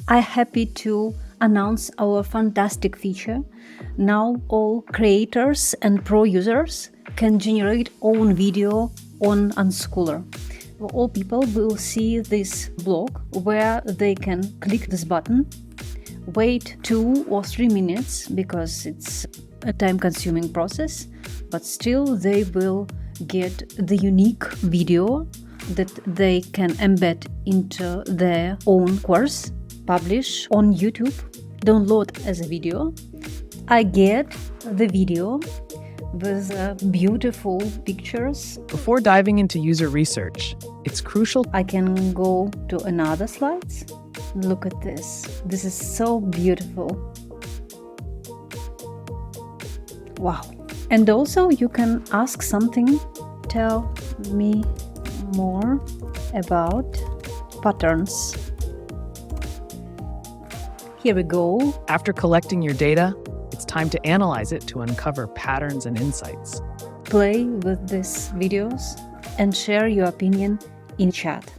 I'm happy to announce our fantastic feature. Now all creators and pro users can generate own video on Unschooler. All people will see this blog where they can click this button, wait 2 or 3 minutes because it's a time-consuming process, but still they will get the unique video that they can embed into their own course, publish on YouTube, download as a video. I get the video with beautiful pictures. Before diving into user research, it's crucial. I can go to another slides. Look at this. This is so beautiful. Wow. And also you can ask something. Tell me more about patterns. Here we go. After collecting your data, it's time to analyze it to uncover patterns and insights. Play with these videos and share your opinion in chat.